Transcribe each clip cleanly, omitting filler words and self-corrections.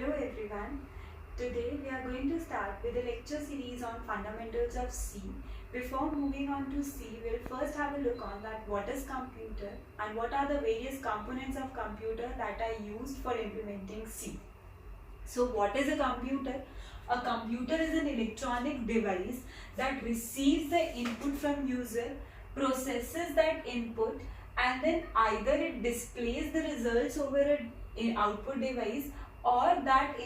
Hello everyone. Today we are going to start with a lecture series on fundamentals of C. Before moving on to C, we'll first have a look on that what is computer and what are the various components of computer that are used for implementing C. So what is a computer? A computer is an electronic device that receives the input from user, processes that input, and then either it displays the results over an output device, or that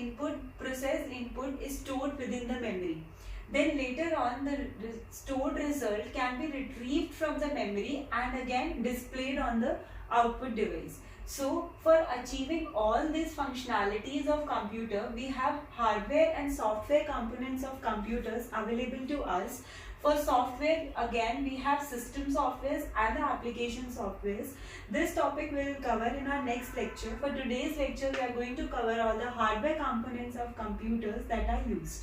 processed input is stored within the memory. Then later on, the stored result can be retrieved from the memory and again displayed on the output device. So for achieving all these functionalities of computer, we have hardware and software components of computers available to us. For software, again, we have system softwares and the application softwares. This topic we will cover in our next lecture. For today's lecture, we are going to cover all the hardware components of computers that are used.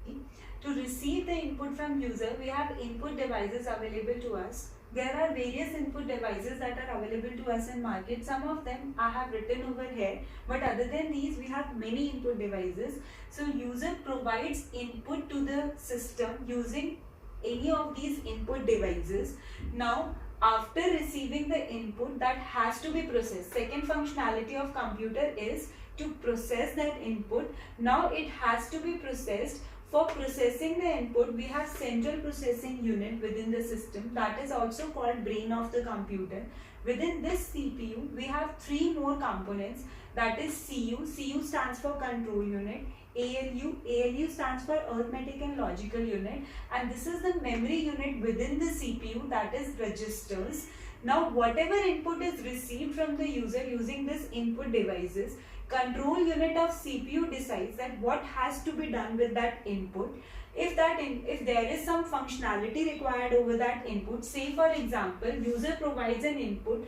Okay. To receive the input from user, we have input devices available to us. There are various input devices that are available to us in market. Some of them I have written over here, but other than these, we have many input devices. So user provides input to the system using any of these input devices. Now, after receiving the input, that has to be processed. Second functionality of computer is to process that input. Now it has to be processed. For processing the input, we have central processing unit within the system, that is also called brain of the computer. Within this CPU, we have three more components, that is CU. CU stands for control unit. ALU stands for arithmetic and logical unit, and this is the memory unit within the CPU, that is registers. Now whatever input is received from the user using this input devices, control unit of CPU decides that what has to be done with that input. If there is some functionality required over that input, say for example, user provides an input,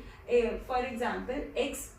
for example, X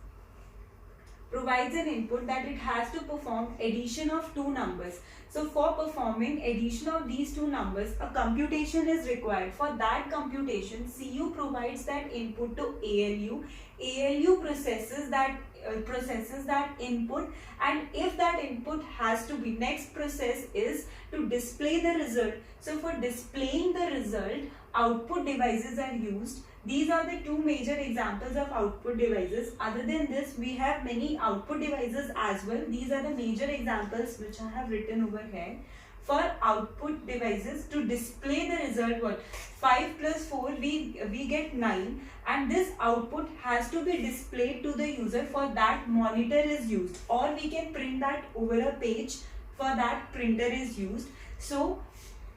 provides an input that it has to perform addition of two numbers. So for performing addition of these two numbers, a computation is required. For that computation, CU provides that input to ALU. ALU processes that input, and if that input has to be, next process is to display the result. So for displaying the result, output devices are used. These are the two major examples of output devices. Other than this, we have many output devices as well. These are the major examples which I have written over here. For output devices, to display the result, what 5 plus 4 we get 9, and this output has to be displayed to the user. For that, monitor is used, or we can print that over a page. For that, printer is used. So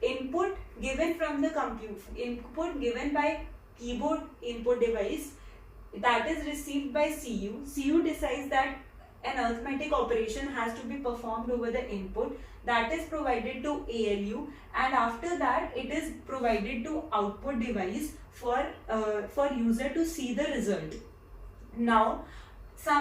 input given from the computer, input given by keyboard input device, that is received by CU. CU decides that an arithmetic operation has to be performed over the input, that is provided to ALU, and after that it is provided to output device for user to see the result. Now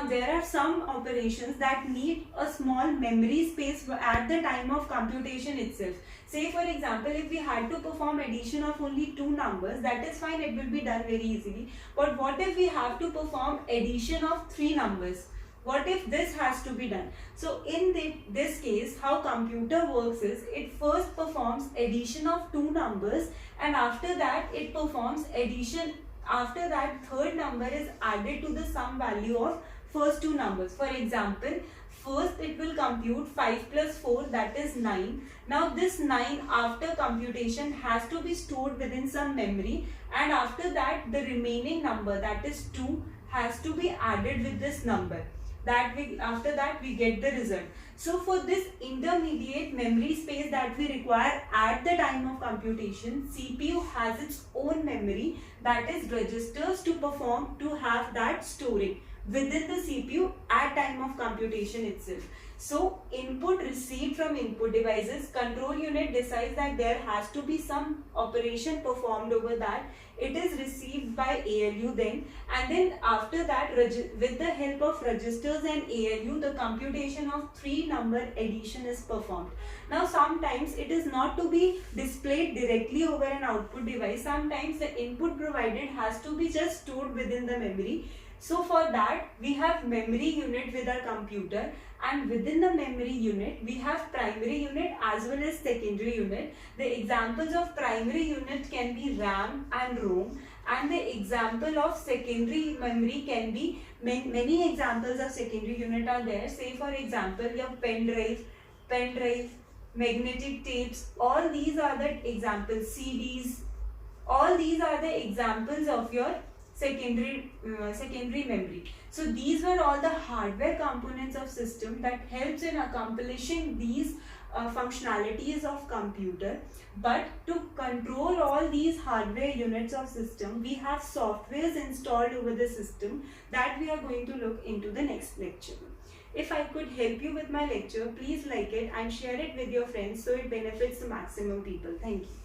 there are some operations that need a small memory space at the time of computation itself. Say for example, if we had to perform addition of only two numbers, that is fine, it will be done very easily. But what if we have to perform addition of three numbers? What if this has to be done? So in this case, how computer works is, it first performs addition of two numbers, and after that it performs addition. After that, third number is added to the sum value of first two numbers. For example, first it will compute 5 plus 4, that is 9. Now this 9 after computation has to be stored within some memory, and after that the remaining number, that is 2, has to be added with this number. After that we get the result. So for this intermediate memory space that we require at the time of computation, CPU has its own memory, that is registers, to have that storing within the CPU at time of computation itself. So input received from input devices, control unit decides that there has to be some operation performed over that. It is received by ALU then, and then after that, with the help of registers and ALU, the computation of three number addition is performed. Now sometimes it is not to be displayed directly over an output device. Sometimes the input provided has to be just stored within the memory. So for that we have memory unit with our computer, and within the memory unit we have primary unit as well as secondary unit. The examples of primary unit can be RAM and ROM, and the example of secondary memory can be many examples of secondary unit are there. Say for example your pen drive, magnetic tapes, all these are the examples, CDs, all these are the examples of your secondary memory. So these were all the hardware components of system that helps in accomplishing these functionalities of computer. But to control all these hardware units of system, we have softwares installed over the system that we are going to look into the next lecture. If I could help you with my lecture, please like it and share it with your friends so it benefits the maximum people. Thank you.